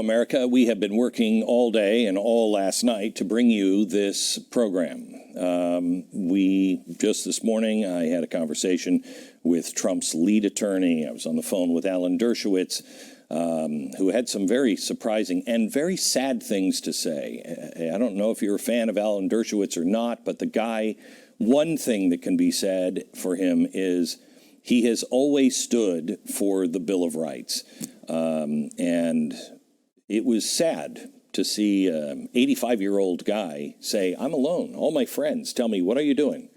Hello, America. We have been working all day and all last night to bring you this program. Just this morning, I had a conversation with Trump's lead attorney. I was on the phone with Alan Dershowitz, who had some very surprising and very sad things to say. I don't know if you're a fan of Alan Dershowitz or not, but the guy, one thing that can be said for him is he has always stood for the Bill of Rights. And it was sad to see an 85-year-old guy say, I'm alone. All my friends tell me, what are you doing?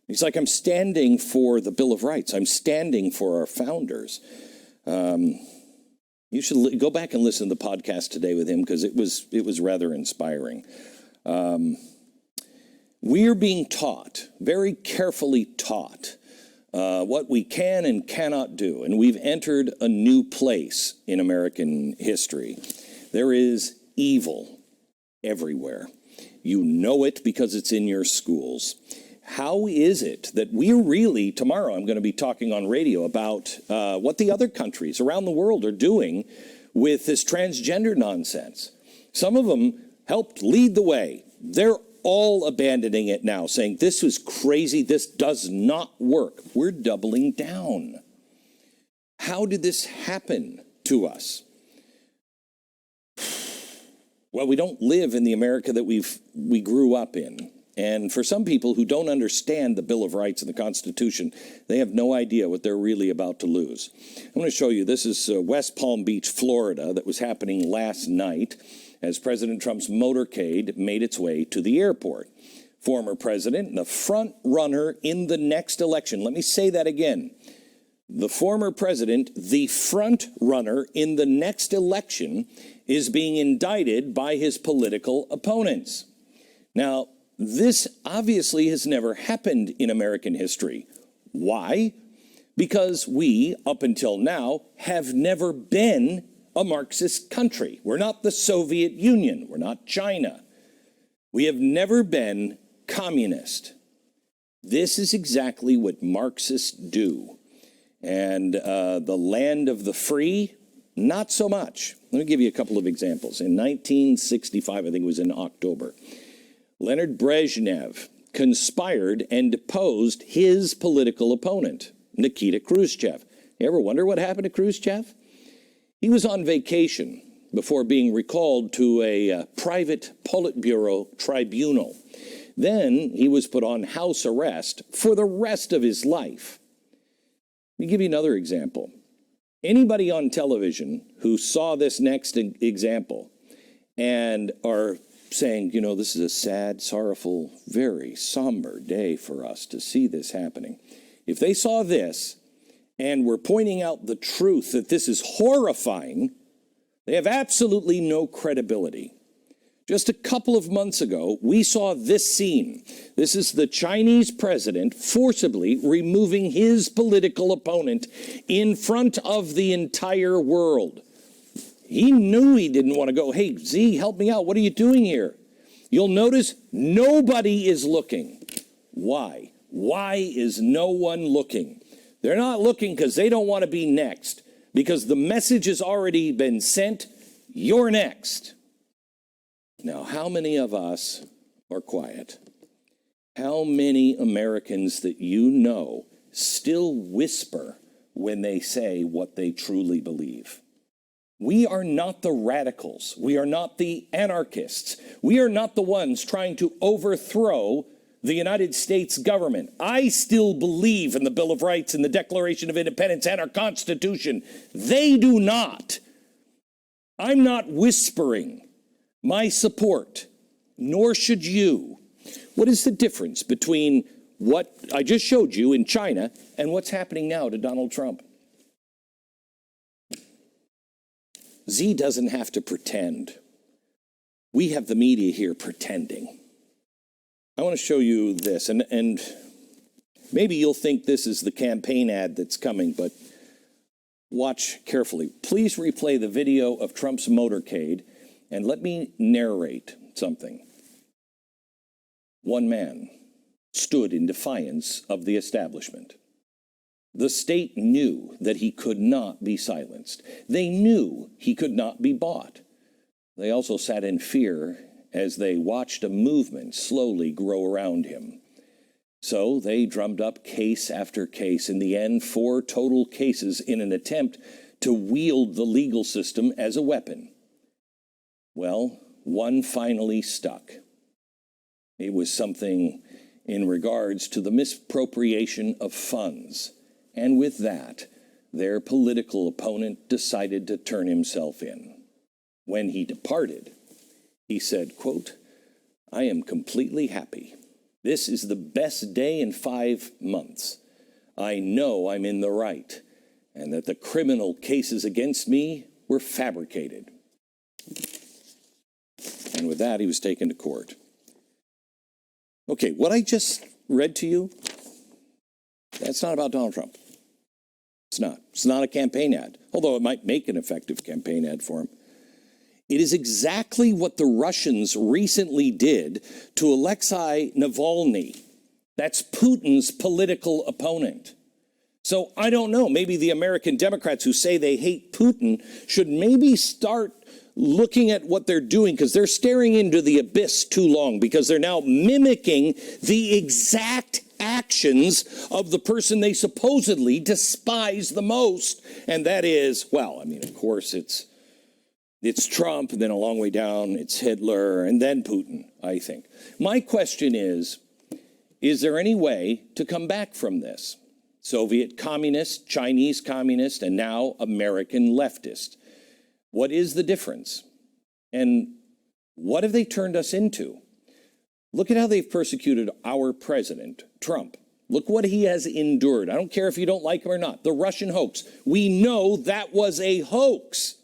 He's like, I'm standing for the Bill of Rights. I'm standing for our founders. You should go back and listen to the podcast today with him because it was rather inspiring. We're being taught, very carefully taught, what we can and cannot do. And we've entered a new place in American history. There is evil everywhere. You know it because it's in your schools. How is it that we're really, tomorrow I'm going to be talking on radio about what the other countries around the world are doing with this transgender nonsense. Some of them helped lead the way. They're all abandoning it now, saying this was crazy, this does not work. We're doubling down. How did this happen to us? Well, we don't live in the America that we grew up in. And for some people who don't understand the Bill of Rights and the Constitution, they have no idea what they're really about to lose. I'm going to show you, this is West Palm Beach, Florida, that was happening last night as President Trump's motorcade made its way to the airport. Former president and the front runner in the next election. Let me say that again. The former president, the front runner in the next election, is being indicted by his political opponents. Now, this obviously has never happened in American history. Why? Because we, up until now, have never been a Marxist country. We're not the Soviet Union. We're not China. We have never been communist. This is exactly what Marxists do. And the land of the free, not so much. Let me give you a couple of examples. In 1965, I think it was in October, Leonid Brezhnev conspired and deposed his political opponent, Nikita Khrushchev. You ever wonder what happened to Khrushchev? He was on vacation before being recalled to a private Politburo tribunal. Then he was put on house arrest for the rest of his life. Let me give you another example. Anybody on television who saw this next example and are saying, you know, this is a sad, sorrowful, very somber day for us to see this happening. If they saw this and were pointing out the truth that this is horrifying, they have absolutely no credibility. Just a couple of months ago, we saw this scene. This is the Chinese president forcibly removing his political opponent in front of the entire world. He knew he didn't want to go, hey, Z, help me out. What are you doing here? You'll notice nobody is looking. Why? Why is no one looking? They're not looking because they don't want to be next, because the message has already been sent. You're next. Now, how many of us are quiet? How many Americans that you know still whisper when they say what they truly believe? We are not the radicals. We are not the anarchists. We are not the ones trying to overthrow the United States government. I still believe in the Bill of Rights and the Declaration of Independence and our Constitution. They do not. I'm not whispering my support, nor should you. What is the difference between what I just showed you in China and what's happening now to Donald Trump? Z doesn't have to pretend. We have the media here pretending. I want to show you this, and maybe you'll think this is the campaign ad that's coming, but watch carefully. Please replay the video of Trump's motorcade, and let me narrate something. One man stood in defiance of the establishment. The state knew that he could not be silenced. They knew he could not be bought. They also sat in fear as they watched a movement slowly grow around him. So they drummed up case after case. In the end, 4 total cases in an attempt to wield the legal system as a weapon. Well, one finally stuck. It was something in regards to the misappropriation of funds. And with that, their political opponent decided to turn himself in. When he departed, he said, quote, "I am completely happy. This is the best day in 5 months. I know I'm in the right, and that the criminal cases against me were fabricated." And with that, he was taken to court. Okay, what I just read to you, that's not about Donald Trump. It's not. It's not a campaign ad, although it might make an effective campaign ad for him. It is exactly what the Russians recently did to Alexei Navalny. That's Putin's political opponent. So I don't know, maybe the American Democrats who say they hate Putin should maybe start looking at what they're doing, because they're staring into the abyss too long, because they're now mimicking the exact actions of the person they supposedly despise the most. And that is, well, I mean, of course, it's Trump, and then a long way down, it's Hitler, and then Putin, I think. My question is there any way to come back from this? Soviet communist, Chinese communist, and now American leftist. What is the difference? And what have they turned us into? Look at how they've persecuted our president, Trump. Look what he has endured. I don't care if you don't like him or not. The Russian hoax. We know that was a hoax.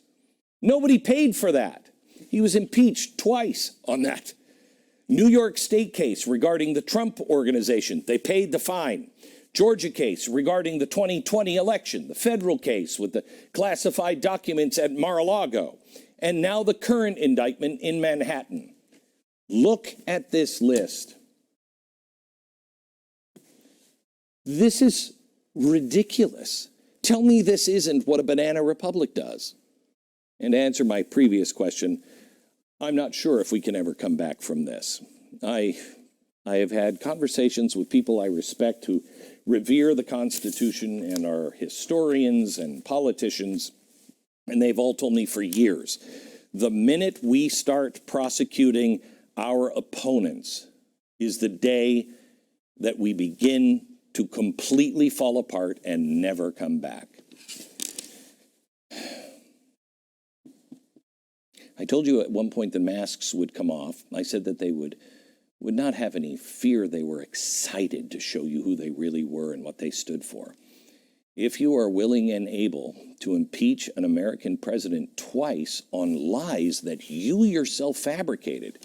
Nobody paid for that. He was impeached twice on that. New York State case regarding the Trump organization. They paid the fine. Georgia case regarding the 2020 election. The federal case with the classified documents at Mar-a-Lago. And now the current indictment in Manhattan. Look at this list. This is ridiculous. Tell me this isn't what a banana republic does. And to answer my previous question, I'm not sure if we can ever come back from this. I have had conversations with people I respect who revere the Constitution and are historians and politicians, and they've all told me for years, the minute we start prosecuting our opponents is the day that we begin to completely fall apart and never come back. I told you at one point the masks would come off. I said that they would not have any fear. They were excited to show you who they really were and what they stood for. If you are willing and able to impeach an American president twice on lies that you yourself fabricated,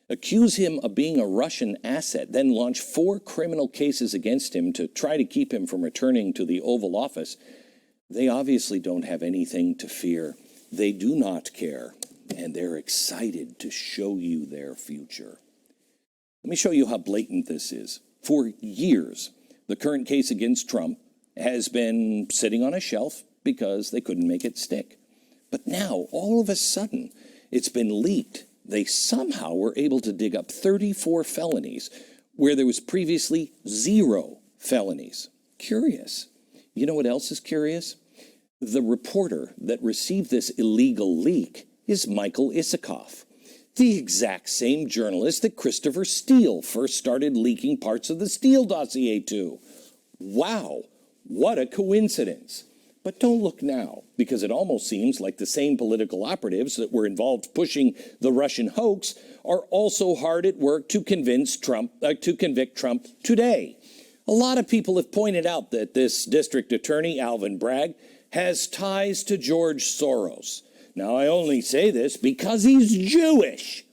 accuse him of being a Russian asset, then launch 4 criminal cases against him to try to keep him from returning to the Oval Office, they obviously don't have anything to fear. They do not care, and they're excited to show you their future. Let me show you how blatant this is. For years, the current case against Trump has been sitting on a shelf because they couldn't make it stick. But now, all of a sudden, it's been leaked. They somehow were able to dig up 34 felonies where there was previously 0 felonies. Curious. You know what else is curious? The reporter that received this illegal leak is Michael Isikoff, the exact same journalist that Christopher Steele first started leaking parts of the Steele dossier to. Wow, what a coincidence. But don't look now, because it almost seems like the same political operatives that were involved pushing the Russian hoax are also hard at work to convince Trump, to convict Trump today. A lot of people have pointed out that this district attorney, Alvin Bragg, has ties to George Soros. Now, I only say this because he's Jewish.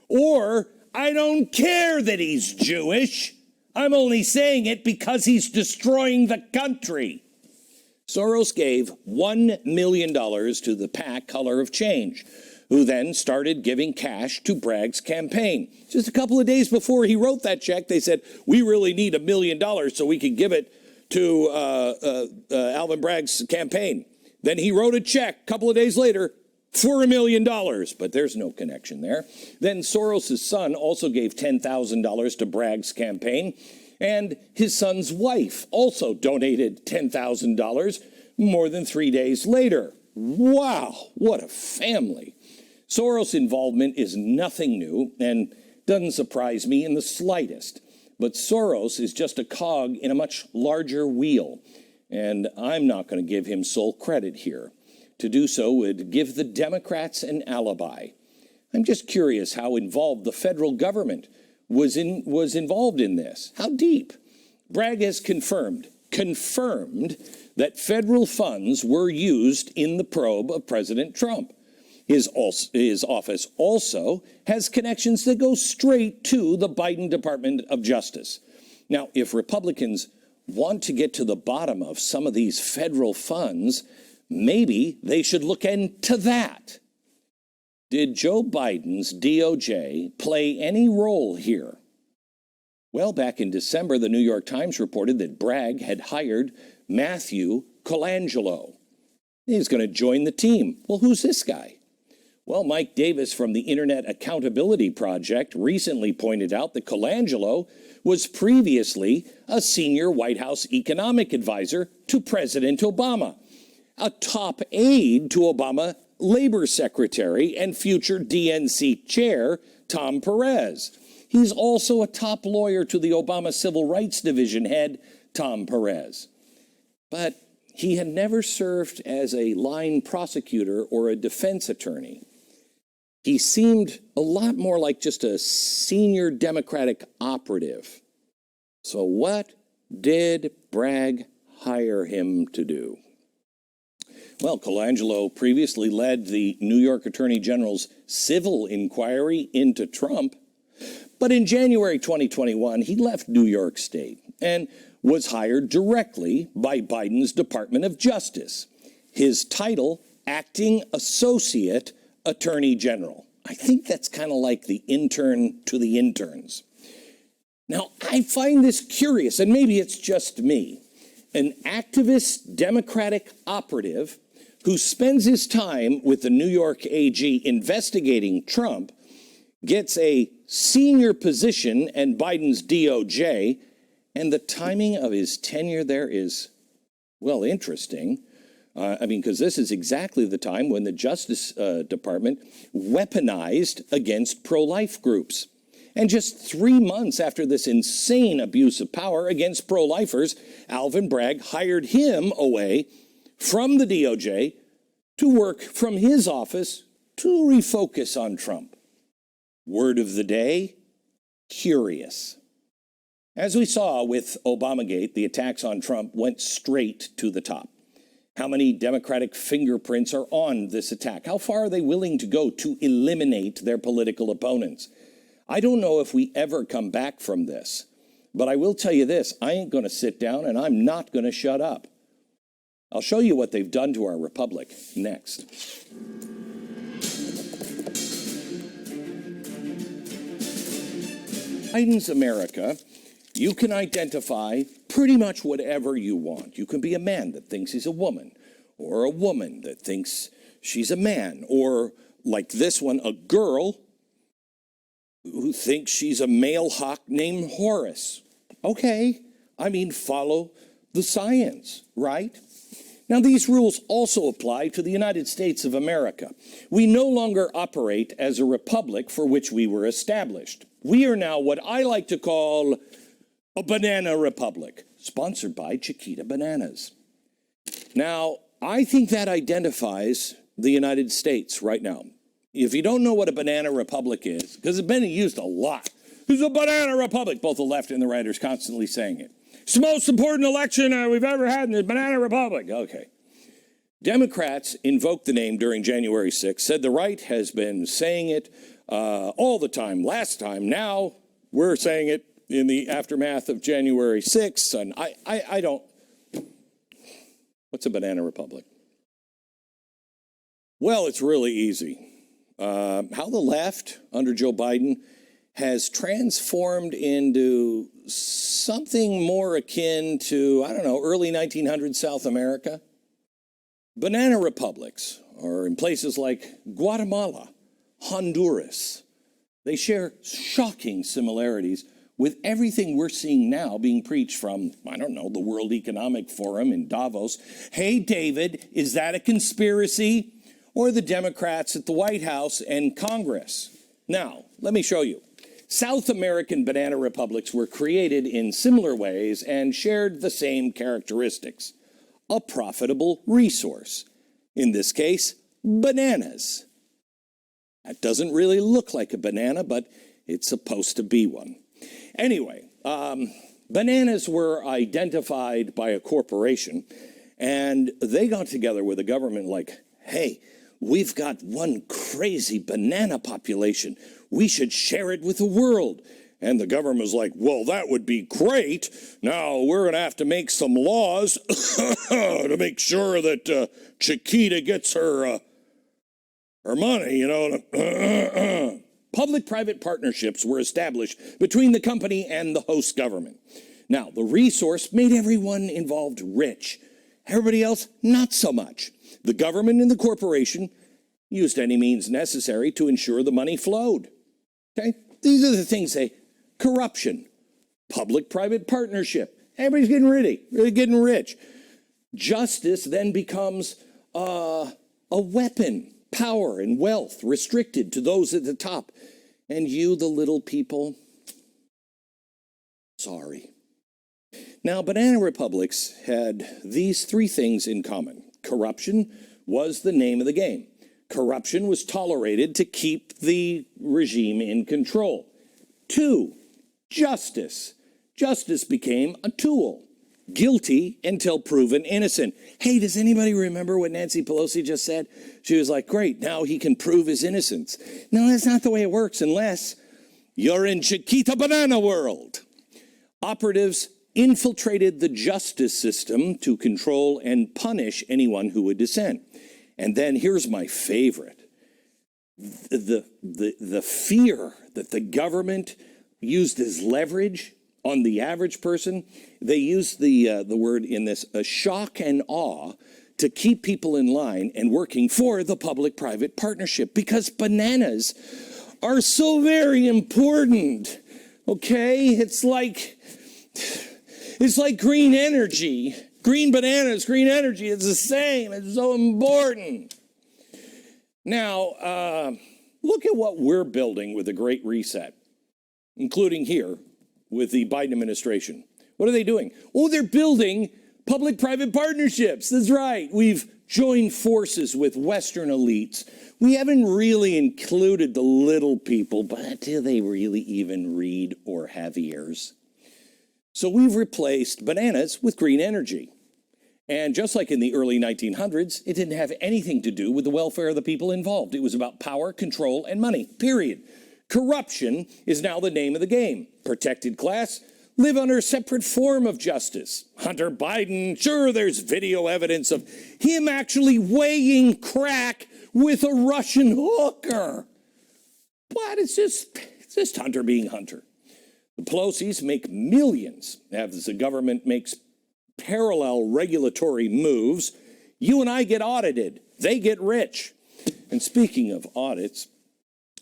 Or, I don't care that he's Jewish. I'm only saying it because he's destroying the country. Soros gave $1 million to the PAC Color of Change, who then started giving cash to Bragg's campaign. Just a couple of days before he wrote that check, they said, we really need $1 million so we can give it to Alvin Bragg's campaign. Then he wrote a check. A couple of days later, for $1 million, but there's no connection there. Then Soros' son also gave $10,000 to Bragg's campaign, and his son's wife also donated $10,000 more than 3 days later. Wow, what a family. Soros' involvement is nothing new and doesn't surprise me in the slightest. But Soros is just a cog in a much larger wheel, and I'm not going to give him sole credit here. To do so would give the Democrats an alibi. I'm just curious how involved the federal government was involved in this. How deep? Bragg has confirmed that federal funds were used in the probe of President Trump. His office also has connections that go straight to the Biden Department of Justice. Now, if Republicans want to get to the bottom of some of these federal funds, maybe they should look into that. Did Joe Biden's DOJ play any role here? Well, back in December, the New York Times reported that Bragg had hired Matthew Colangelo. He's going to join the team. Well, who's this guy? Well, Mike Davis from the Internet Accountability Project recently pointed out that Colangelo was previously a senior White House economic advisor to President Obama, a top aide to Obama Labor Secretary and future DNC chair Tom Perez. He's also a top lawyer to the Obama Civil Rights Division head Tom Perez. But he had never served as a line prosecutor or a defense attorney. He seemed a lot more like just a senior Democratic operative. So what did Bragg hire him to do? Well, Colangelo previously led the New York Attorney General's civil inquiry into Trump. But in January 2021, he left New York State and was hired directly by Biden's Department of Justice. His title, Acting Associate Attorney General. I think that's kind of like the intern to the interns. Now, I find this curious, and maybe it's just me. An activist Democratic operative who spends his time with the New York AG investigating Trump gets a senior position in Biden's DOJ, and the timing of his tenure there is, well, interesting. Because this is exactly the time when the Justice Department weaponized against pro-life groups. And just 3 months after this insane abuse of power against pro-lifers, Alvin Bragg hired him away from the DOJ to work from his office to refocus on Trump. Word of the day, curious. As we saw with Obamagate, the attacks on Trump went straight to the top. How many Democratic fingerprints are on this attack? How far are they willing to go to eliminate their political opponents? I don't know if we ever come back from this, but I will tell you this, I ain't going to sit down and I'm not going to shut up. I'll show you what they've done to our republic next. Biden's America, you can identify pretty much whatever you want. You can be a man that thinks he's a woman, or a woman that thinks she's a man, or like this one, a girl who thinks she's a male hawk named Horus. Okay, follow the science, right? Now, these rules also apply to the United States of America. We no longer operate as a republic for which we were established. We are now what I like to call a banana republic, sponsored by Chiquita Bananas. Now, I think that identifies the United States right now. If you don't know what a banana republic is, because it's been used a lot, it's a banana republic. Both the left and the right are constantly saying it. It's the most important election we've ever had in the banana republic. Okay. Democrats invoked the name during January 6th, said the right has been saying it all the time. Last time, now we're saying it in the aftermath of January 6th. And I don't. What's a banana republic? Well, it's really easy. How the left under Joe Biden has transformed into something more akin to, early 1900s South America. Banana republics or in places like Guatemala, Honduras. They share shocking similarities with everything we're seeing now being preached from, I don't know, the World Economic Forum in Davos. Hey, David, is that a conspiracy? Or the Democrats at the White House and Congress. Now, let me show you. South American banana republics were created in similar ways and shared the same characteristics. A profitable resource. In this case, bananas. That doesn't really look like a banana, but it's supposed to be one. Anyway, bananas were identified by a corporation, and they got together with the government like, hey, we've got one crazy banana population. We should share it with the world. And the government was like, well, that would be great. Now we're going to have to make some laws to make sure that Chiquita gets her money, you know. Public-private partnerships were established between the company and the host government. Now, the resource made everyone involved rich. Everybody else, not so much. The government and the corporation used any means necessary to ensure the money flowed. Okay? These are the things corruption, public-private partnership. Everybody's really getting rich. Justice then becomes a weapon. Power and wealth restricted to those at the top. And you, the little people, sorry. Now, banana republics had these three things in common. Corruption was the name of the game. Corruption was tolerated to keep the regime in control. 2, justice. Justice became a tool. Guilty until proven innocent. Hey, does anybody remember what Nancy Pelosi just said? She was like, great, now he can prove his innocence. No, that's not the way it works unless you're in Chiquita Banana world. Operatives infiltrated the justice system to control and punish anyone who would dissent. And then here's my favorite. The fear that the government used as leverage on the average person, they use the word in this, shock and awe, to keep people in line and working for the public-private partnership because bananas are so very important, okay? It's like green energy. Green bananas, green energy, it's the same. It's so important. Now, look at what we're building with the Great Reset, including here, with the Biden administration. What are they doing? Oh, they're building public-private partnerships. That's right. We've joined forces with Western elites. We haven't really included the little people, but do they really even read or have ears? So we've replaced bananas with green energy. And just like in the early 1900s, it didn't have anything to do with the welfare of the people involved. It was about power, control, and money, period. Corruption is now the name of the game. Protected class live under a separate form of justice. Hunter Biden, sure, there's video evidence of him actually weighing crack with a Russian hooker. But it's just Hunter being Hunter. The Pelosi's make millions as the government makes parallel regulatory moves. You and I get audited. They get rich. And speaking of audits,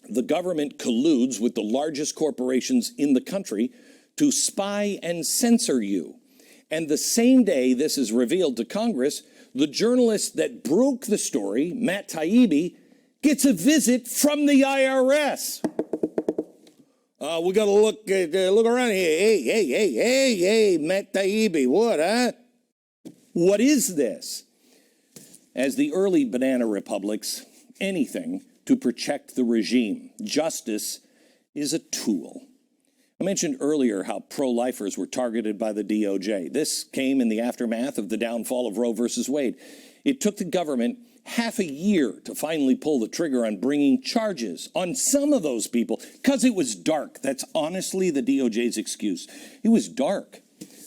the government colludes with the largest corporations in the country to spy and censor you. And the same day this is revealed to Congress, the journalist that broke the story, Matt Taibbi, gets a visit from the IRS. We got to look around here. Hey, Matt Taibbi, what, huh? What is this? As the early banana republics, anything to protect the regime. Justice is a tool. I mentioned earlier how pro-lifers were targeted by the DOJ. This came in the aftermath of the downfall of Roe versus Wade. It took the government half a year to finally pull the trigger on bringing charges on some of those people because it was dark. That's honestly the DOJ's excuse. It was dark.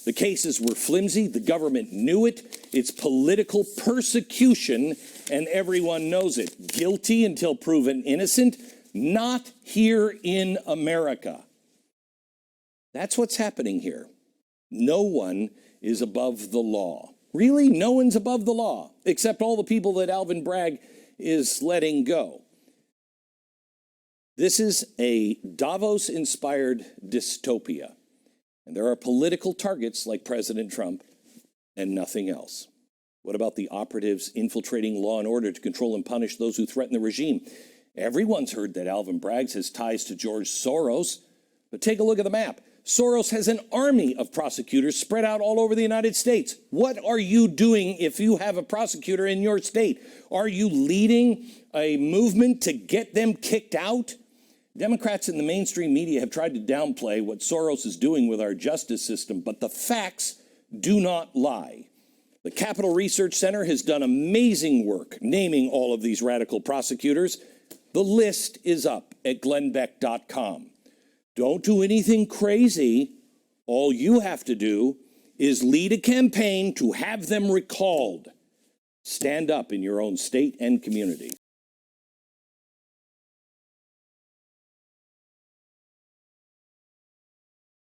The cases were flimsy. The government knew it. It's political persecution, and everyone knows it. Guilty until proven innocent. Not here in America. That's what's happening here. No one is above the law. Really? No one's above the law, except all the people that Alvin Bragg is letting go. This is a Davos-inspired dystopia. And there are political targets like President Trump and nothing else. What about the operatives infiltrating law and order to control and punish those who threaten the regime? Everyone's heard that Alvin Bragg has ties to George Soros, but take a look at the map. Soros has an army of prosecutors spread out all over the United States. What are you doing if you have a prosecutor in your state? Are you leading a movement to get them kicked out? Democrats in the mainstream media have tried to downplay what Soros is doing with our justice system, but the facts do not lie. The Capital Research Center has done amazing work naming all of these radical prosecutors. The list is up at glenbeck.com. Don't do anything crazy. All you have to do is lead a campaign to have them recalled. Stand up in your own state and community.